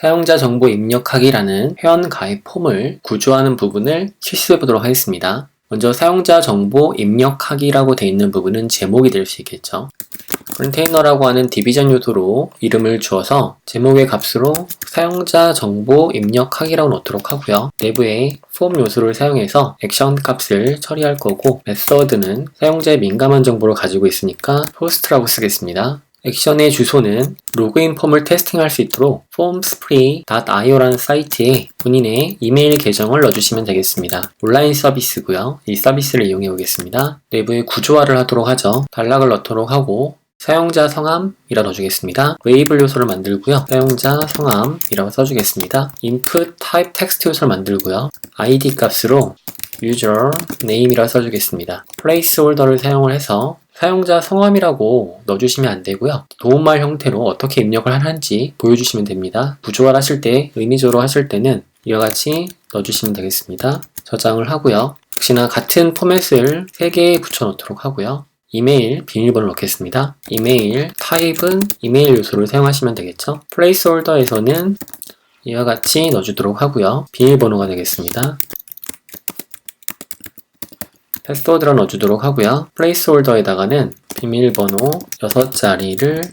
사용자 정보 입력하기라는 회원 가입 폼을 구조하는 부분을 실습해 보도록 하겠습니다. 먼저 사용자 정보 입력하기라고 되어 있는 부분은 제목이 될 수 있겠죠. 컨테이너라고 하는 디비전 요소로 이름을 주어서 제목의 값으로 사용자 정보 입력하기라고 넣도록 하고요. 내부에 폼 요소를 사용해서 액션 값을 처리할 거고, 메서드는 사용자의 민감한 정보를 가지고 있으니까 포스트라고 쓰겠습니다. 액션의 주소는 로그인 폼을 테스팅할 수 있도록 formspree.io라는 사이트에 본인의 이메일 계정을 넣어주시면 되겠습니다. 온라인 서비스고요. 이 서비스를 이용해 보겠습니다. 내부에 구조화를 하도록 하죠. 단락을 넣도록 하고 사용자 성함이라 넣어주겠습니다. 웨이블 요소를 만들고요. 사용자 성함이라고 써주겠습니다. input type text 요소를 만들고요. id 값으로 user name이라 써주겠습니다. placeholder를 사용을 해서 사용자 성함이라고 넣어주시면 안 되고요. 도움말 형태로 어떻게 입력을 하는지 보여주시면 됩니다. 구조화를 하실 때, 의미적으로 하실 때는 이와 같이 넣어주시면 되겠습니다. 저장을 하고요. 역시나 같은 포맷을 3개 붙여놓도록 하고요. 이메일, 비밀번호를 넣겠습니다. 이메일, 타입은 이메일 요소를 사용하시면 되겠죠. 플레이스홀더에서는 이와 같이 넣어주도록 하고요. 비밀번호가 되겠습니다. 패스워드를 넣어주도록 하고요. 플레이스홀더에다가는 비밀번호 6자리를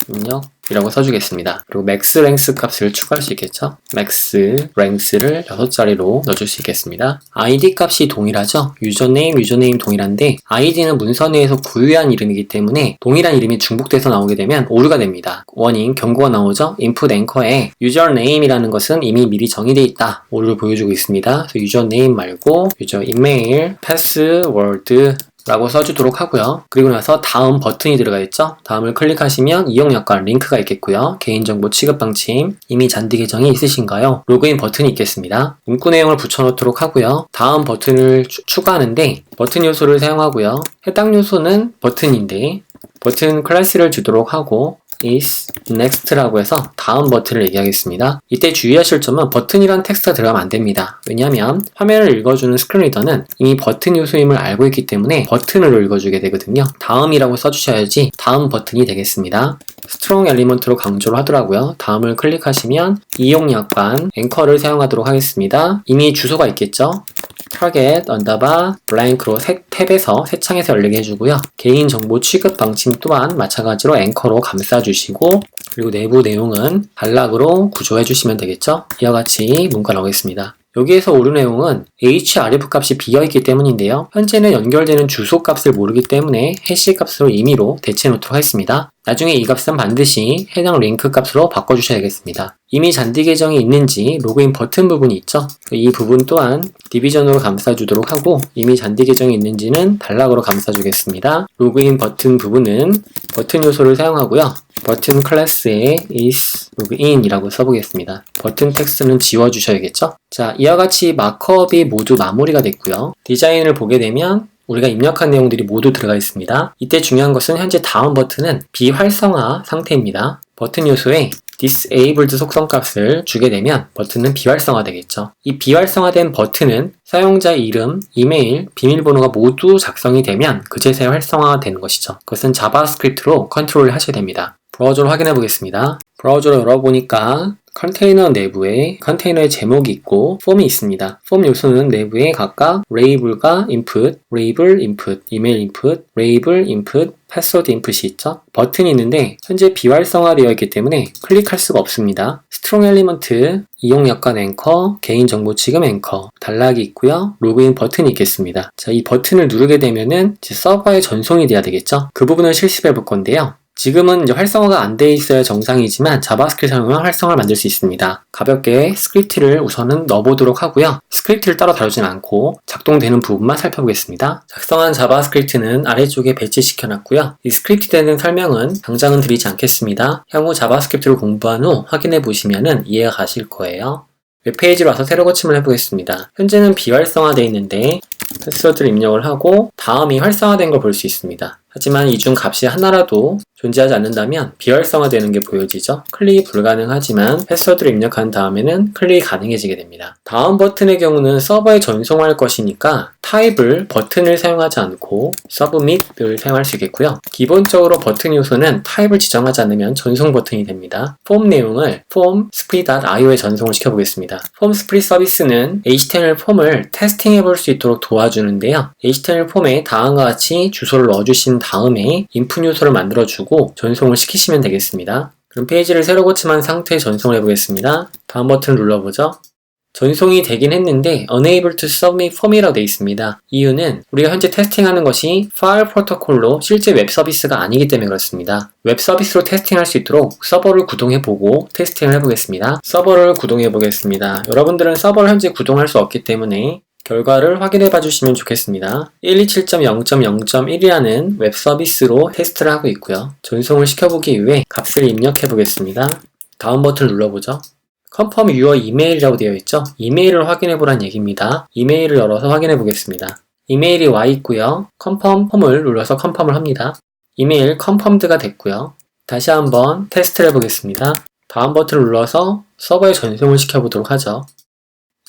입력이라고 써주겠습니다. 그리고 maxlength 값을 추가할 수 있겠죠. maxlength를 6자리로 넣어줄 수 있겠습니다. id 값이 동일하죠. 유저네임 동일한데 id는 문서 내에서 구유한 이름이기 때문에 동일한 이름이 중복돼서 나오게 되면 오류가 됩니다. 워닝, 경고가 나오죠. input anchor에 유저네임이라는 것은 이미 미리 정의되어 있다. 오류를 보여주고 있습니다. 그래서 유저네임 말고 유저 이메일, 패스워드 라고 써주도록 하고요. 그리고 나서 다음 버튼이 들어가 있죠. 다음을 클릭하시면 이용약관 링크가 있겠고요. 개인정보 취급 방침, 이미 잔디 계정이 있으신가요? 로그인 버튼이 있겠습니다. 문구 내용을 붙여놓도록 하고요. 다음 버튼을 추가하는데 버튼 요소를 사용하고요. 해당 요소는 버튼인데 버튼 클래스를 주도록 하고 is next라고 해서 다음 버튼을 얘기하겠습니다. 이때 주의하실 점은 버튼이란 텍스트가 들어가면 안됩니다. 왜냐하면 화면을 읽어주는 스크린리더는 이미 버튼 요소임을 알고 있기 때문에 버튼으로 읽어주게 되거든요. 다음이라고 써주셔야지 다음 버튼이 되겠습니다. 스트롱 엘리먼트로 강조를 하더라고요. 다음을 클릭하시면 이용약관 앵커를 사용하도록 하겠습니다. 이미 주소가 있겠죠. target underbar blank로 탭에서 새 창에서 열리게 해주고요. 개인정보 취급 방침 또한 마찬가지로 앵커로 감싸주시고, 그리고 내부 내용은 단락으로 구조해 주시면 되겠죠. 이와 같이 문구가 나오겠습니다. 여기에서 오류 내용은 href 값이 비어있기 때문인데요. 현재는 연결되는 주소 값을 모르기 때문에 해시 값으로 임의로 대체해 놓도록 하겠습니다. 나중에 이 값은 반드시 해당 링크 값으로 바꿔주셔야 되겠습니다. 이미 잔디 계정이 있는지 로그인 버튼 부분이 있죠. 이 부분 또한 디비전으로 감싸주도록 하고, 이미 잔디 계정이 있는지는 단락으로 감싸주겠습니다. 로그인 버튼 부분은 버튼 요소를 사용하고요. 버튼 클래스에 is login 이라고 써보겠습니다. 버튼 텍스트는 지워주셔야겠죠. 자, 이와 같이 마크업이 모두 마무리가 됐고요. 디자인을 보게 되면 우리가 입력한 내용들이 모두 들어가 있습니다. 이때 중요한 것은 현재 다음 버튼은 비활성화 상태입니다. 버튼 요소에 disabled 속성값을 주게 되면 버튼은 비활성화 되겠죠. 이 비활성화된 버튼은 사용자 이름, 이메일, 비밀번호가 모두 작성이 되면 그제서야 활성화가 되는 것이죠. 그것은 자바스크립트로 컨트롤을 하셔야 됩니다. 브라우저로 확인해 보겠습니다. 브라우저로 열어보니까 컨테이너 내부에 컨테이너의 제목이 있고 폼이 있습니다. 폼 요소는 내부에 각각 label과 input, label input, 이메일 input, label input, 패스워드 인풋이 있죠. 버튼이 있는데 현재 비활성화되어 있기 때문에 클릭할 수가 없습니다. 스트롱 엘리먼트, 이용약관 앵커, 개인정보 취급 앵커, 단락이 있고요. 로그인 버튼이 있겠습니다. 자, 이 버튼을 누르게 되면은 서버에 전송이 돼야 되겠죠. 그 부분을 실습해 볼 건데요. 지금은 이제 활성화가 안 돼 있어야 정상이지만 자바스크립트 사용하면 활성화를 만들 수 있습니다. 가볍게 스크립트를 우선은 넣어보도록 하고요. 스크립트를 따로 다루진 않고 작동되는 부분만 살펴보겠습니다. 작성한 자바스크립트는 아래쪽에 배치시켜 놨고요. 이 스크립트에 대한 설명은 당장은 드리지 않겠습니다. 향후 자바스크립트를 공부한 후 확인해 보시면 이해가 가실 거예요. 웹페이지로 와서 새로 고침을 해보겠습니다. 현재는 비활성화되어 있는데 패스워드를 입력을 하고 다음이 활성화된 걸 볼 수 있습니다. 하지만 이 중 값이 하나라도 존재하지 않는다면 비활성화되는 게 보여지죠. 클릭이 불가능하지만 패스워드를 입력한 다음에는 클릭이 가능해지게 됩니다. 다음 버튼의 경우는 서버에 전송할 것이니까 타입을 버튼을 사용하지 않고 submit을 사용할 수 있겠고요. 기본적으로 버튼 요소는 타입을 지정하지 않으면 전송 버튼이 됩니다. 폼 내용을 form split.io에 전송을 시켜보겠습니다. form split 서비스는 HTML 폼을 테스팅해 볼 수 있도록 도와주는데요. HTML 폼에 다음과 같이 주소를 넣어주신 다음에 인풋 요소를 만들어주고 전송을 시키시면 되겠습니다. 그럼 페이지를 새로 고침한 상태에 전송을 해보겠습니다. 다음 버튼을 눌러보죠. 전송이 되긴 했는데 Unable to Submit Form이라고 되어 있습니다. 이유는 우리가 현재 테스팅하는 것이 파일 프로토콜로 실제 웹 서비스가 아니기 때문에 그렇습니다. 웹 서비스로 테스팅할 수 있도록 서버를 구동해보고 테스팅을 해보겠습니다. 서버를 구동해보겠습니다. 여러분들은 서버를 현재 구동할 수 없기 때문에 결과를 확인해 봐주시면 좋겠습니다. 127.0.0.1이라는 웹 서비스로 테스트를 하고 있고요. 전송을 시켜보기 위해 값을 입력해 보겠습니다. 다음 버튼을 눌러보죠. Confirm your email이라고 되어 있죠. 이메일을 확인해 보란 얘기입니다. 이메일을 열어서 확인해 보겠습니다. 이메일이 와 있고요. Confirm 폼을 눌러서 컨펌을 합니다. 이메일 confirmed가 됐고요. 다시 한번 테스트를 해보겠습니다. 다음 버튼을 눌러서 서버에 전송을 시켜보도록 하죠.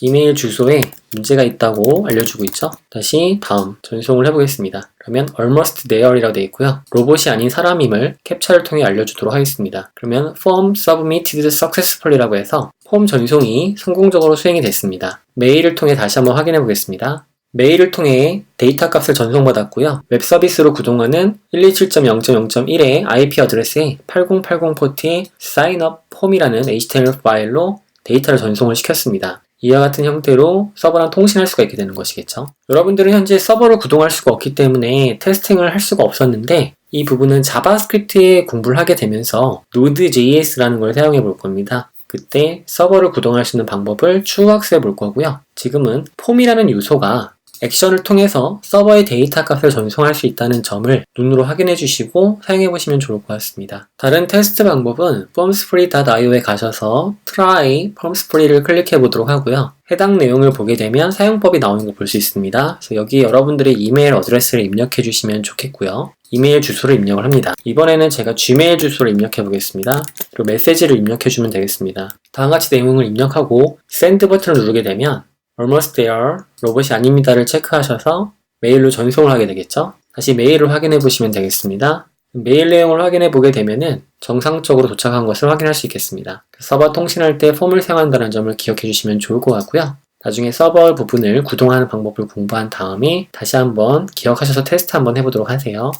이메일 주소에 문제가 있다고 알려주고 있죠. 다시 다음 전송을 해보겠습니다. 그러면 almost there이라고 되어 있고요. 로봇이 아닌 사람임을 캡처를 통해 알려주도록 하겠습니다. 그러면 form submitted successfully라고 해서 폼 전송이 성공적으로 수행이 됐습니다. 메일을 통해 다시 한번 확인해 보겠습니다. 메일을 통해 데이터 값을 전송받았고요. 웹 서비스로 구동하는 127.0.0.1의 IP 어드레스에 8080 포트의 signup 폼이라는 HTML 파일로 데이터를 전송을 시켰습니다. 이와 같은 형태로 서버랑 통신할 수가 있게 되는 것이겠죠. 여러분들은 현재 서버를 구동할 수가 없기 때문에 테스팅을 할 수가 없었는데 이 부분은 자바스크립트에 공부를 하게 되면서 Node.js라는 걸 사용해 볼 겁니다. 그때 서버를 구동할 수 있는 방법을 추후 학습해 볼 거고요. 지금은 폼이라는 요소가 액션을 통해서 서버의 데이터 값을 전송할 수 있다는 점을 눈으로 확인해 주시고 사용해 보시면 좋을 것 같습니다. 다른 테스트 방법은 formsplit.io에 가셔서 try formsprit를 클릭해 보도록 하고요. 해당 내용을 보게 되면 사용법이 나오는 걸 볼 수 있습니다. 그래서 여기 여러분들의 이메일 어드레스를 입력해 주시면 좋겠고요. 이메일 주소를 입력을 합니다. 이번에는 제가 gmail 주소를 입력해 보겠습니다. 그리고 메시지를 입력해 주면 되겠습니다. 다음과 같이 내용을 입력하고 send 버튼을 누르게 되면 almost there, 로봇이 아닙니다를 체크하셔서 메일로 전송을 하게 되겠죠. 다시 메일을 확인해 보시면 되겠습니다. 메일 내용을 확인해 보게 되면은 정상적으로 도착한 것을 확인할 수 있겠습니다. 서버 통신할 때 폼을 사용한다는 점을 기억해 주시면 좋을 것 같고요. 나중에 서버 부분을 구동하는 방법을 공부한 다음에 다시 한번 기억하셔서 테스트 한번 해보도록 하세요.